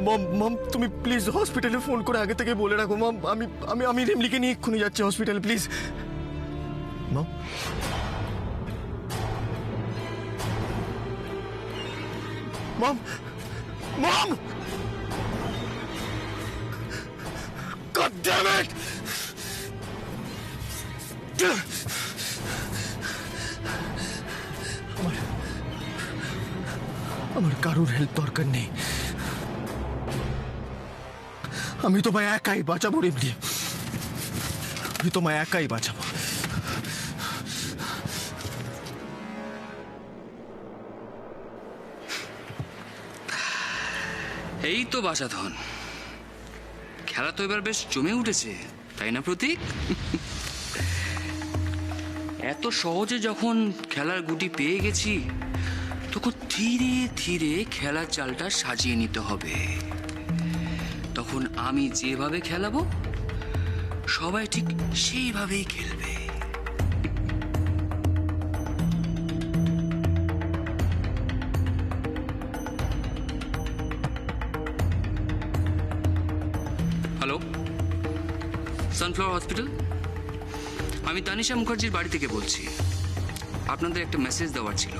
মম মম তুমি প্লিজ হসপিটালে ফোন করে আগে থেকে বলে রাখো মম। আমি আমি আমি রিমলিকে নিয়ে এক্ষুনি যাচ্ছি হসপিটালে, please mom. Mom mom, God damn it! আমার কারোর হেল্প দরকার নেই, আমি তোমায় একাই বাঁচাবো রিমলি, আমি তোমায় একাই বাঁচাবো। এই তো বাসাধন, খেলা তো এবার বেশ জমে উঠেছে, তাই না প্রতীক? এত সহজে যখন খেলার গুটি পেয়ে গেছি, তখন ধীরে ধীরে খেলার চালটা সাজিয়ে নিতে হবে। তখন আমি যেভাবে খেলাবো সবাই ঠিক সেইভাবেই খেলবে। হ্যালো, সানফ্লাওয়ার হসপিটাল, আমি তানিশা মুখার্জির বাড়ি থেকে বলছি। আপনাদের একটা মেসেজ দেওয়ার ছিল।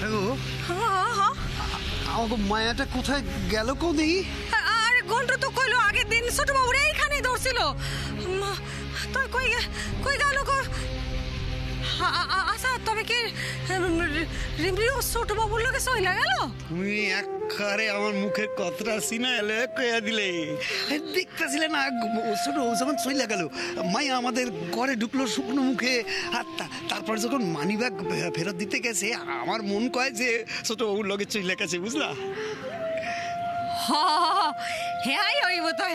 হ্যালো, আমাকে মায়াটা কোথায় গেল কো দেখি? আরে গন্টু তো কইলো আগের দিন ছোট বাবুর এইখানেই ধরছিল, তাই কই কই গেল গো? আচ্ছা, তবে কি রিমলিও ছোট বাবুর লোকে সইলা গেল? তুমি একবারে আমার মুখের কথাটা সিনা এলে কইয়া দিলে। দেখতেছিলে না ছোট যখন চইলা গেল, মায়া আমাদের ঘরে ঢুকলো শুকনো মুখে। আর তারপর যখন মানিব্যাগ ফেরত দিতে গেছে, আমার মন কয় যে ছোট বাবুর লগে চইলা গেছে, বুঝলা? হ্যাঁ হইব তো।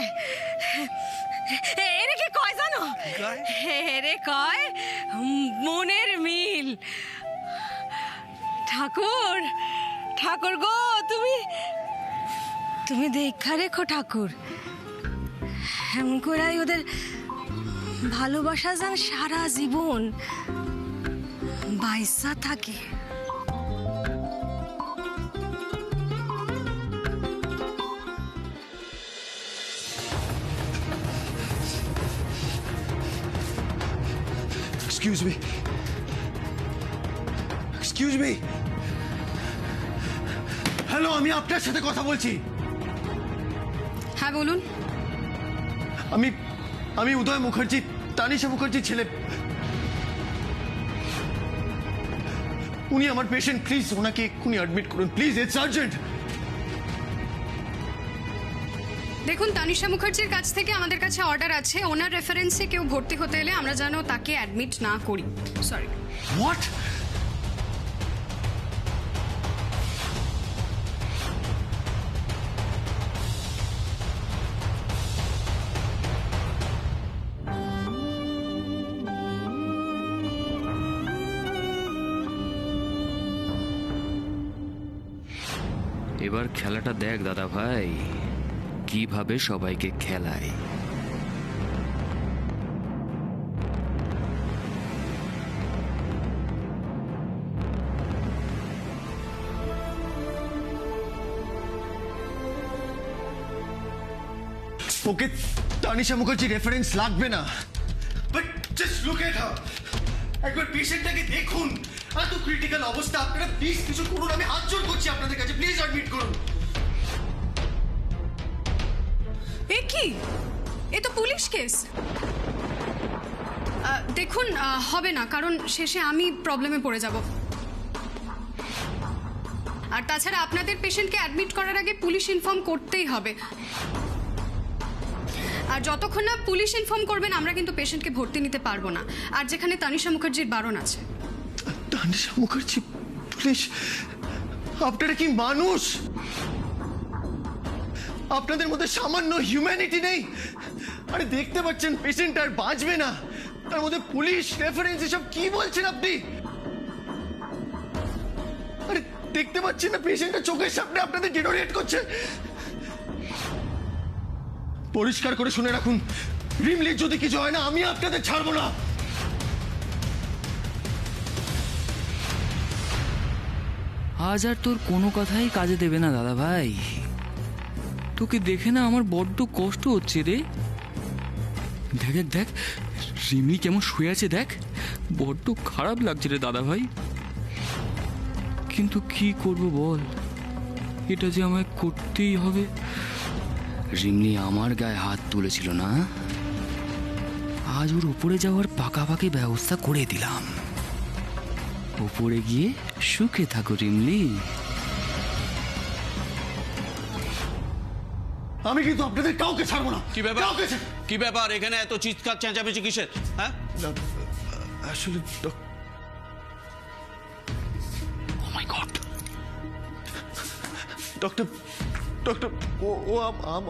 এরে কি কয় জানো? এরে কয় মনের মিল। ঠাকুর, ঠাকুর গো, তুমি তুমি দেখা রেখো ঠাকুর, এমন করাই ওদের ভালোবাসা যান সারা জীবন বাইসা থাকে। Excuse me. Excuse me. Hello, আমি আপনার সাথে কথা বলছি। হ্যাঁ বলুন। আমি উদয় মুখার্জি, তানিশা মুখার্জির ছেলে। উনি আমার পেশেন্ট, প্লিজ ওনাকে এক্ষুনি অ্যাডমিট করুন, প্লিজ, ইটস আর্জেন্ট। দেখুন, তানিশা মুখার্জির কাছ থেকে আমাদের কাছে অর্ডার আছে, ওনার রেফারেন্সে কেউ ভর্তি হতে এলে আমরা যেন তাকে অ্যাডমিট না করি। সরি। হোয়াট? এবার খেলাটা দেখ দাদা ভাই, কিভাবে সবাইকে খেলায়। ওকে তানিশা মুখার্জি রেফারেন্স লাগবে না, বাট জাস্ট লুক এট হার। একবার পেশেন্টটাকে দেখুন, এত ক্রিটিক্যাল অবস্থা। আপনারা প্লিজ কিছু করুন, আমি হাত জোড় করছি আপনাদের কাছে, প্লিজ অ্যাডমিট করুন। এ কি? এ তো পুলিশ কেস। দেখুন, হবে না, কারণ শেষে আমি প্রবলেমে পড়ে যাব। আর তাছাড়া আপনাদের পেশেন্টকে অ্যাডমিট করার আগে পুলিশ ইনফর্ম করতেই হবে। আর যতক্ষণ না পুলিশ ইনফর্ম করবেন আমরা কিন্তু পেশেন্টকে ভর্তি নিতে পারবো না। আর যেখানে তানিশা মুখার্জির বারণ আছে। তানিশা মুখার্জি, পুলিশ? আপনারা কি মানুষ? আপনাদের মধ্যে সামান্য হিউম্যানিটি নেই? আরে দেখতে পাচ্ছেন পেশেন্ট আর বাঁচবে না, তার মধ্যে পুলিশ রেফারেন্স এসব কি বলছেন আপনি? আরে দেখতে পাচ্ছেন না পেশেন্টের চোখের সামনে আপনাদের ডিটোরিয়েট করছে। পরিষ্কার করে শুনে রাখুন, রিমলির যদি কিছু হয় না আমি আপনাদের ছাড়বো না। আজ আর তোর কোনো কথাই কাজে দেবে না দাদা ভাই। তোকে দেখে না আমার বড্ড কষ্ট হচ্ছে রে। দেখ দেখ দেখ, রিমি কেমন শুয়ে আছে দেখ, বড্ড খারাপ লাগছে রে দাদা ভাই। কিন্তু কি করব বল, এটা যে আমায় করতেই হবে। রিমলি আমার গায়ে হাত তুলেছিল না, আজ ওর উপরে যাওয়ার পাকাপাকি ব্যবস্থা করে দিলাম। উপরে গিয়ে সুখে থাকো রিমলি। আমি কিন্তু আপনাদের কাউকে ছাড়বো না। কি ব্যাপার? কাউকে কি ব্যাপার এখানে এত চিৎকার চেঁচামেচি কিসের? হ্যাঁ, আসলে ও মাই গড, ডক্টর ডক্টর ও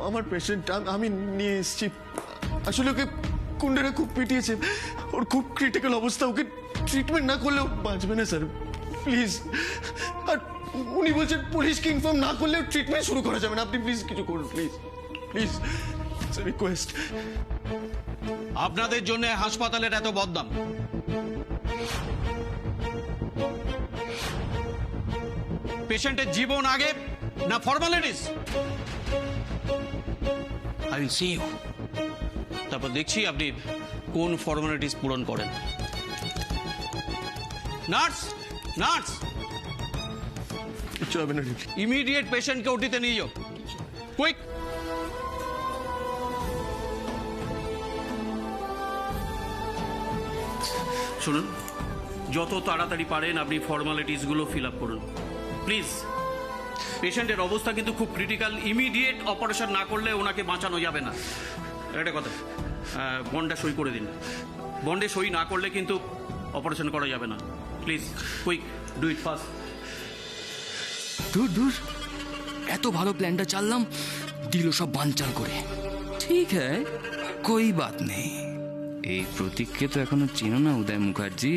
আমার পেশেন্ট, আমি নিয়ে এসেছি। আসলে ওকে কুন্ডারা খুব পিটিয়েছে, ওর খুব ক্রিটিক্যাল অবস্থা, ওকে ট্রিটমেন্ট না করলেও বাঁচবে না স্যার, প্লিজ। আর উনি বলছেন পুলিশকে ইনফর্ম না করলেও ট্রিটমেন্ট শুরু করা যাবে না। আপনি প্লিজ কিছু করুন, প্লিজ প্লিজ, রিকোয়েস্ট। আপনাদের জন্য হাসপাতালের এত বদনাম। পেশেন্টের জীবন আগে না formalities? I will see you, তারপর দেখছি আপনি কোন ফর্মালিটিস পূরণ করেন। নার্স, নার্স, কিচ্ছু হবে না। ইমিডিয়েট পেশেন্টকে ওটিতে নিয়ে যাও, কুইক। শুনুন, যত তাড়াতাড়ি পারেন আপনি ফর্মালিটিসগুলো ফিল আপ করুন প্লিজ। পেশেন্টের অবস্থা কিন্তু খুব ক্রিটিক্যাল, ইমিডিয়েট অপারেশন না করলে ওনাকে বাঁচানো যাবে না। একটা কথা, বন্ডে সই করে দিন। বন্ডে সই না করলে কিন্তু অপারেশন করা যাবে না। Please quick, do it fast. দূর দূর, এত ভালো প্ল্যানটা চাললাম, দিল সব বানচাল করে। ঠিক হ্যাঁ, কোই বাত নেই। এই প্রতীককে তো এখনো চেনো না উদয় মুখার্জি।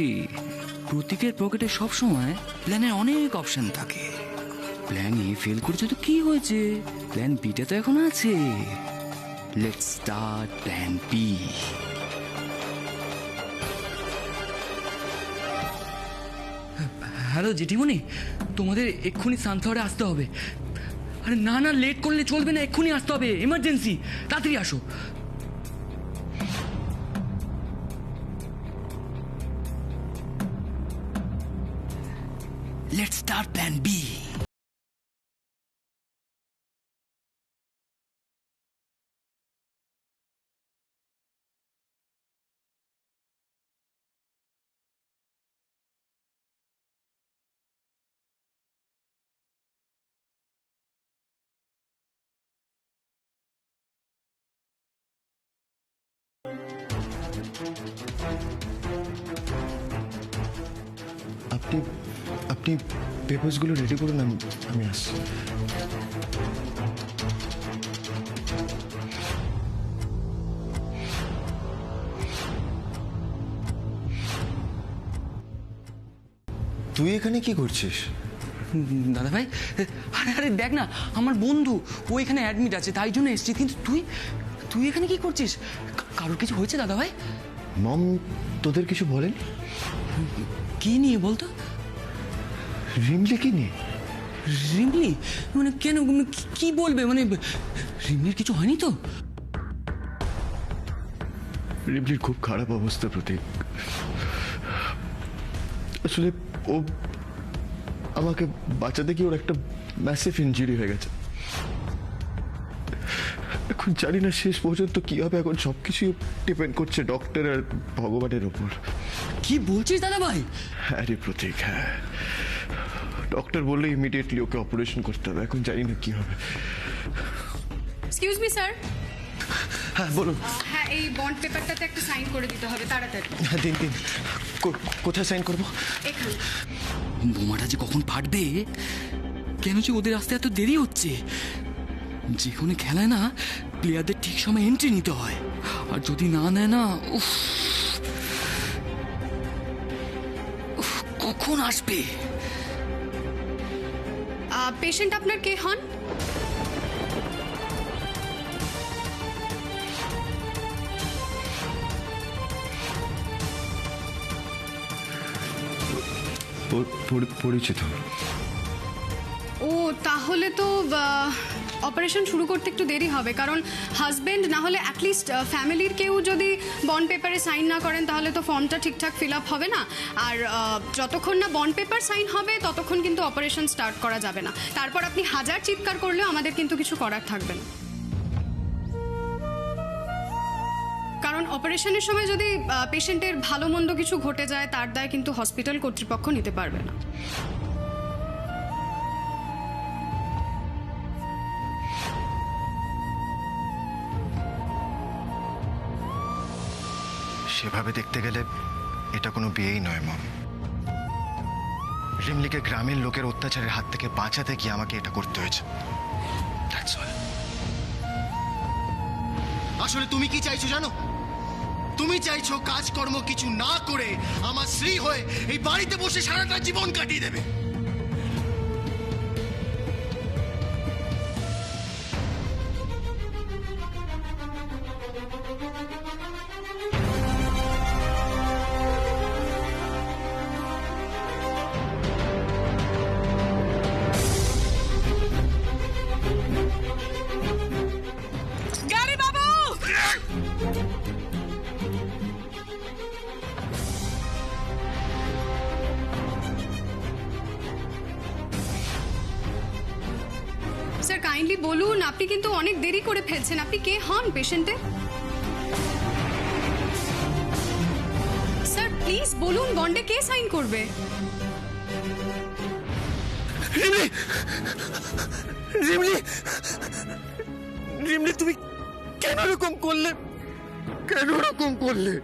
প্রতীকের পকেটে সবসময় প্ল্যানের অনেক অপশন থাকে। প্ল্যান এ ফেল করেছে তো কি হয়েছে, প্ল্যান বিটা তো এখন আছে। Let's start plan B. Hello জেঠিমণি, তোমাদের এক্ষুনি সানফ্লাওয়ারে আসতে হবে। আরে না না, লেট করলে চলবে না, এক্ষুনি আসতে হবে, এমার্জেন্সি, তাড়াতাড়ি আসো। Let's start plan B. আপনি আপনি পেপারসগুলো রেডি করুন, আমি আসছি। তুই এখানে কি করছিস? দাদা ভাই, আরে আরে দেখ না, আমার বন্ধু ও এখানে অ্যাডমিট আছে, তাই জন্য এসেছি। কিন্তু তুই তুই এখানে কি করছিস? কারোর কিছু হয়েছে দাদা ভাই? মম তোদের কিছু বলেন? কি নিয়ে বলতো? রিমলি কি নিয়ে? রিমলি মানে কেন, কি বলবে? মানে রিমলির কিছু হয়নি তো? রিমলির খুব খারাপ অবস্থা প্রতীক। আসলে ও আমাকে বাঁচাতে গিয়ে ওর একটা ম্যাসিভ ইনজুরি হয়ে গেছে। এখন জানি না শেষ পর্যন্ত কি হবে। এখন সবকিছু ডিপেন্ড করছে ডক্টর আর ভগবানের ওপর। কি বলছিস দাদা ভাই? হ্যাঁ রে প্রতীক, হ্যাঁ। ডক্টর বললে ইমিডিয়েটলি ওকে অপারেশন করতে হবে। এখন জানি না কি হবে। Excuse me sir. হ্যাঁ বলুন। হ্যাঁ, এই বন্ড পেপারটাতে একটা সাইন করে দিতে হবে তাড়াতাড়ি। হ্যাঁ দিন দিন। কোথায় সাইন করবো? এখানে। বোমাটা যে কখন ফাটবে, কেন যে ওদের আসতে এত দেরি হচ্ছে? যে কোনো খেলায় না প্লেয়ারদের ঠিক সময় এন্ট্রি নিতে হয়, আর যদি না নেয় না, উফ, কখন আসবে? পেশেন্ট আপনার কে হন? পরিচিত। ও তাহলে তো অপারেশন শুরু করতে একটু দেরি হবে, কারণ হাজবেন্ড না হলে অ্যাটলিস্ট ফ্যামিলির কেউ যদি বন্ড পেপারে সাইন না করেন তাহলে তো ফর্মটা ঠিকঠাক ফিল আপ হবে না। আর যতক্ষণ না বন্ড পেপার সাইন হবে ততক্ষণ কিন্তু অপারেশন স্টার্ট করা যাবে না। তারপর আপনি হাজার চিৎকার করলেও আমাদের কিন্তু কিছু করার থাকবে না, কারণ অপারেশনের সময় যদি পেশেন্টের ভালো মন্দ কিছু ঘটে যায় তার দায় কিন্তু হসপিটাল কর্তৃপক্ষ নিতে পারবে না। সেভাবে দেখতে গেলে এটা কোনো বিয়েই নয় মম। রিমলিকে গ্রামের লোকের অত্যাচারের হাত থেকে বাঁচাতে গিয়ে আমাকে এটা করতে হয়েছে। That's all. আসলে তুমি কি চাইছো জানো? তুমি চাইছো কাজকর্ম কিছু না করে আমার স্ত্রী হয়ে এই বাড়িতে বসে সারাটা জীবন কাটিয়ে দেবে। গাড়ি বাবু, স্যার কাইন্ডলি বলুন, আপনি কিন্তু অনেক দেরি করে ফেলছেন। আপনি কে হন পেশেন্টের? স্যার প্লিজ বলুন, বন্ডে কে সাইন করবে? রিমলি তুমি কেন এরকম করলে? কেন এরকম করলে?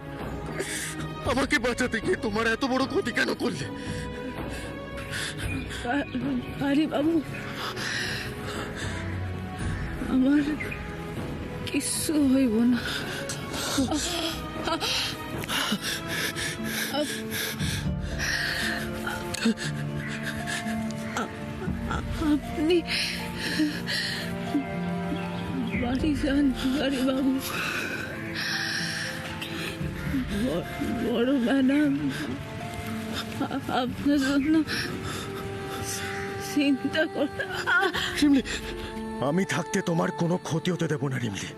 আমাকে বাঁচাতে গিয়ে তোমার এত বড় ক্ষতি কেন করলে? আরে বাবু, আমার কিচ্ছু হইব না। আপনি বাড়ি যান আরে বাবু। বড় ম্যাডাম আপনার জন্য চিন্তা করে। রিমলি, আমি থাকতে তোমার কোনো ক্ষতি হতে দেব না রিমলি।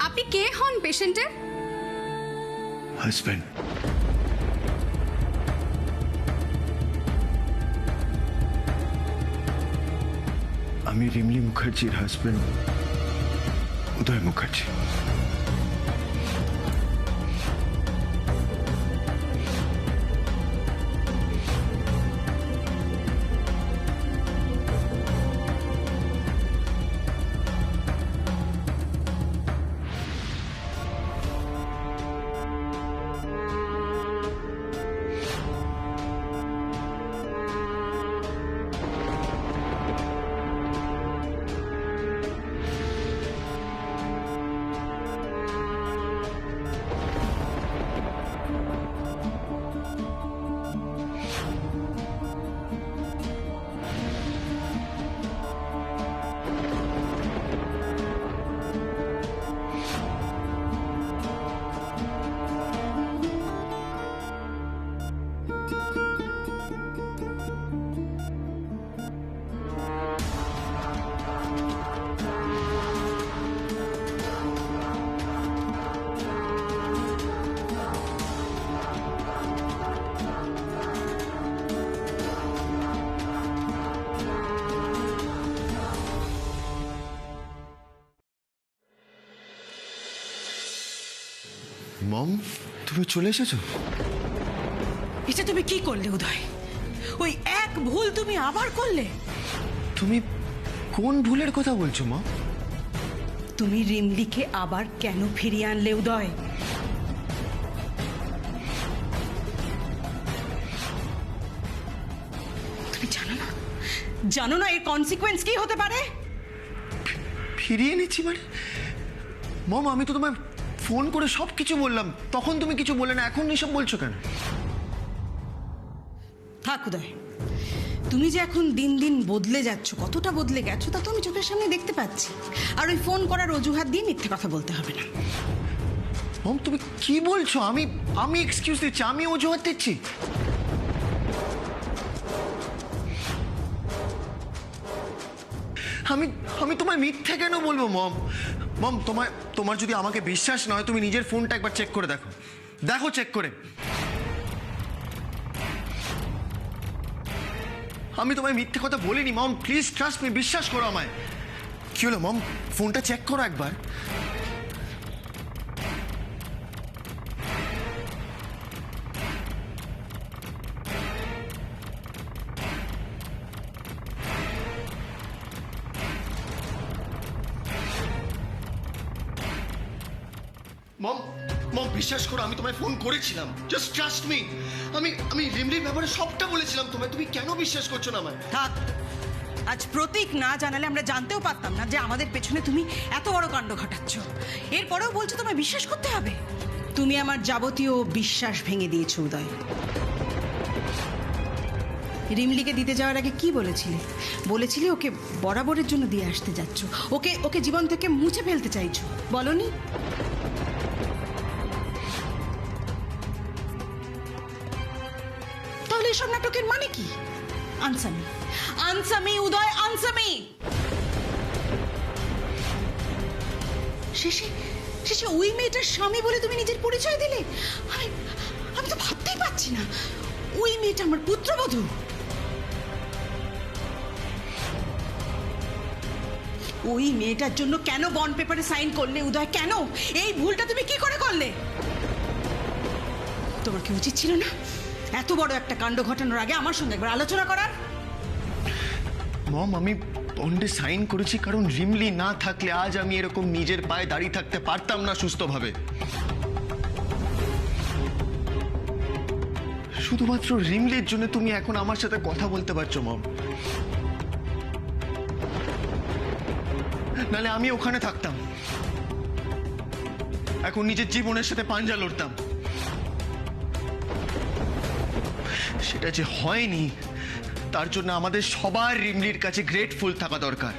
আপনি কে হন পেশেন্টের? হাজব্যান্ড। আমি রিমলি মুখার্জির হাজব্যান্ড উদয় মুখার্জি। মম, তুমি চলে এসেছো? এটা তুমি কি করলে উদয়? ওই এক ভুল তুমি আবার করলে। তুমি কোন ভুলের কথা বলছো মা? তুমি রিমলিকে আবার কেন ফিরিয়ে আনলে উদয়? তুমি জানো না এর কনসিকোয়েন্স কি হতে পারে? ফিরিয়ে নিচ্ছি মানে? মম, আমি তো তোমায় ফোন করে সব কিছু বললাম, তখন তুমি কিছু বলে না, এখন এসব বলছো কেন? থাক উদয়, তুমি যে এখন দিন দিন বদলে যাচ্ছ, কতটা বদলে গেছো তা তো আমি চোখের সামনে দেখতে পাচ্ছি। আর ওই ফোন করার অজুহাত দিয়ে মিথ্যে কথা বলতে হবে না। মম তুমি কি বলছো? আমি আমি এক্সকিউজ দিচ্ছি, আমি অজুহাত দিচ্ছি? আমি আমি তোমায় মিথ্যে কেন বলবো মম? মম তোমার যদি আমাকে বিশ্বাস না হয় তুমি নিজের ফোনটা একবার চেক করে দেখো, দেখো চেক করে। আমি তোমায় মিথ্যে কথা বলিনি মম, প্লিজ ট্রাস্ট মি, বিশ্বাস করো আমায়। কি হলো মম, ফোনটা চেক করো একবার। মম মম বিশ্বাস করো, আমি তোমায় ফোন করেছিলাম, জাস্ট ট্রাস্ট মি। আমি রিমলির ব্যাপারে সবটা বলেছিলাম তোমায়, তুমি কেন বিশ্বাস করছো না আমায়? থাক, আজ প্রতীক না জানালে আমরা জানতেও পারতাম না যে আমাদের পেছনে তুমি এত বড় কাণ্ড ঘটাচ্ছ। এরপরেও বলছো তোমায় বিশ্বাস করতে হবে? তুমি আমার যাবতীয় বিশ্বাস ভেঙে দিয়েছো উদয়। রিমলিকে দিতে যাওয়ার আগে কি বলেছিলে? বলেছিলে ওকে বরাবরের জন্য দিয়ে আসতে যাচ্ছ, ওকে ওকে জীবন থেকে মুছে ফেলতে চাইছো, বলনি? তাহলে এসব নাটকের মানে কি? আনসামি, আনসামি উদয়, আনসামি। শেষে শেষে ওই মেয়েটার স্বামী বলে তুমি নিজের পরিচয় দিলে? আমি তো ভাবতেই পারছি না, ওই মেয়েটা আমার পুত্রবধূ। ওই মেয়েটার জন্য কেন বন্ড পেপারে সাইন করলে উদয়? কেন? এই ভুলটা তুমি কি করে করলে? তোমার কি উচিত ছিল না এত বড় একটা কাণ্ড ঘটানোর আগে আমার সঙ্গে একবার আলোচনা করার? মম আমি বন্ডে সাইন করেছি কারণ রিমলি না থাকলে আজ আমি এরকম নিজের পায়ে দাঁড়িয়ে থাকতে পারতাম না সুস্থভাবে। শুধুমাত্র রিমলির জন্য তুমি এখন আমার সাথে কথা বলতে পারছো মম, নালে আমি ওখানে থাকতাম, এখন নিজের জীবনের সাথে পাঞ্জা লড়তাম। সেটা যে হয়নি তার জন্য আমাদের সবার রিমলির কাছে গ্রেটফুল থাকা দরকার।